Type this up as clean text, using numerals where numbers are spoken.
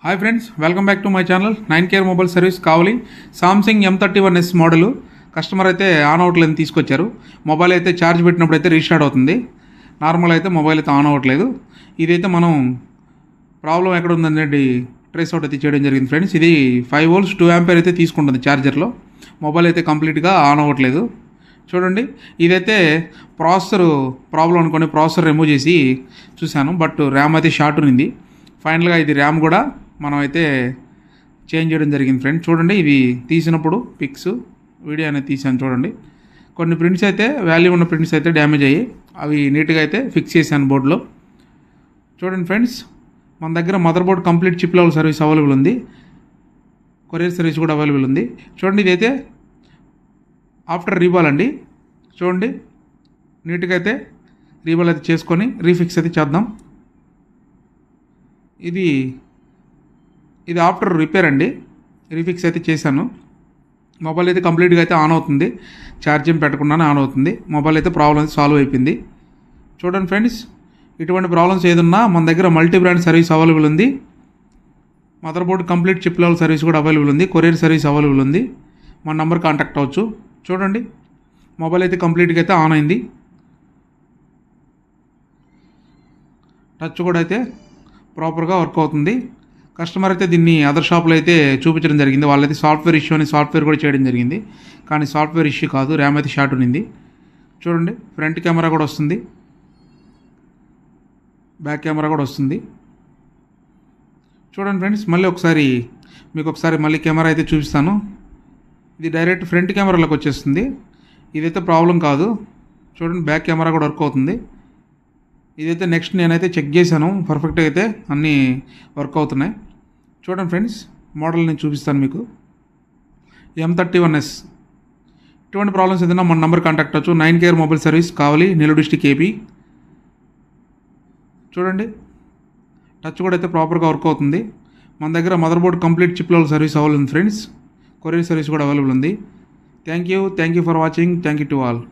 Hi friends, welcome back to my channel 9Care mobile service కావాలి. Samsung M31s model customer అయితే on అవ్వట్లేదు తీసుకొచ్చారు. Mobile అయితే charge పెట్టినప్పుడు అయితే రీస్టార్ట్ అవుతుంది. నార్మల్ అయితే మొబైల్ అయితే ఆన్ అవ్వట్లేదు. ఇదైతే మనం ప్రాబ్లం ఎక్కడ ఉందనేది ట్రేస్ అవుట్ అయితే చేయడం జరిగింది ఫ్రెండ్స్. ఇది 5 volts 2 ampere అయితే తీసుకుంటుంది ఛార్జర్లో. మొబైల్ అయితే కంప్లీట్గా ఆన్ అవ్వట్లేదు. చూడండి, ఇదైతే ప్రాసెసర్ ప్రాబ్లం అనుకుని ప్రాసెసర్ రిమూవ్ చేసి చూశాను, బట్ ర్యామ్ అయితే షార్ట్ ఉంది. ఫైనల్గా ఇది ర్యామ్ కూడా మనం అయితే చేంజ్ చేయడం జరిగింది ఫ్రెండ్స్. చూడండి, ఇవి తీసినప్పుడు పిక్స్ వీడియో అనేది తీసాను. చూడండి, కొన్ని ప్రింట్స్ అయితే వాల్యూ ఉన్న ప్రింట్స్ అయితే డ్యామేజ్ అయ్యి అవి నీట్గా అయితే ఫిక్స్ చేశాను బోర్డులో. చూడండి ఫ్రెండ్స్, మన దగ్గర mother board complete chip level service available ఉంది, కొరియర్ సర్వీస్ కూడా అవైలబుల్ ఉంది. చూడండి, ఇదైతే ఆఫ్టర్ రీబాల్ అండి. చూడండి, నీట్గా అయితే రీబాల్ అయితే చేసుకొని రీఫిక్స్ అయితే చేద్దాం. ఇది ఆఫ్టర్ రిపేర్ అండి, రీఫిక్స్ అయితే చేశాను. మొబైల్ అయితే కంప్లీట్గా అయితే ఆన్ అవుతుంది, ఛార్జింగ్ పెట్టకుండానే ఆన్ అవుతుంది. మొబైల్ అయితే ప్రాబ్లం అయితే సాల్వ్ అయిపోయింది. చూడండి ఫ్రెండ్స్, ఇటువంటి ప్రాబ్లమ్స్ ఏదన్నా మన దగ్గర మల్టీ బ్రాండ్ సర్వీస్ అవైలబుల్ ఉంది. Mother board complete chip level service కూడా అవైలబుల్ ఉంది, కొరియర్ సర్వీస్ అవైలబుల్ ఉంది. మన నెంబర్ కాంటాక్ట్ అవ్వచ్చు. చూడండి, మొబైల్ అయితే కంప్లీట్గా అయితే ఆన్ అయింది. టచ్ కూడా అయితే ప్రాపర్గా వర్క్ అవుతుంది. కస్టమర్ అయితే దీన్ని అదర్ షాప్లో అయితే చూపించడం జరిగింది. వాళ్ళైతే సాఫ్ట్వేర్ ఇష్యూ అని సాఫ్ట్వేర్ కూడా చేయడం జరిగింది, కానీ సాఫ్ట్వేర్ ఇష్యూ కాదు, ర్యామ్ అయితే షార్ట్ ఉంది. చూడండి, ఫ్రంట్ కెమెరా కూడా వస్తుంది, బ్యాక్ కెమెరా కూడా వస్తుంది. చూడండి ఫ్రెండ్స్, మీకు ఒకసారి మళ్ళీ కెమెరా అయితే చూపిస్తాను. ఇది డైరెక్ట్ ఫ్రంట్ కెమెరాలోకి వచ్చేస్తుంది. ఇదైతే ప్రాబ్లం కాదు. చూడండి, బ్యాక్ కెమెరా కూడా వర్క్ అవుతుంది. ఇదైతే నెక్స్ట్ నేనైతే చెక్ చేశాను, పర్ఫెక్ట్గా అయితే అన్నీ వర్క్ అవుతున్నాయి. చూడండి ఫ్రెండ్స్, మోడల్ నేను చూపిస్తాను మీకు. M31s. ఇటువంటి ప్రాబ్లమ్స్ ఏదైనా మన నెంబర్ కాంటాక్ట్ అవ్వచ్చు. 9Care మొబైల్ సర్వీస్ కావాలి, నెల్లూరు డిస్ట్రిక్ట్ ఏపీ. చూడండి, టచ్ కూడా అయితే ప్రాపర్గా వర్క్ అవుతుంది. మన దగ్గర mother board complete chip level service available ఉంది ఫ్రెండ్స్, కొరియర్ సర్వీస్ కూడా అవైలబుల్ ఉంది. Thank you for watching. Thank you to all.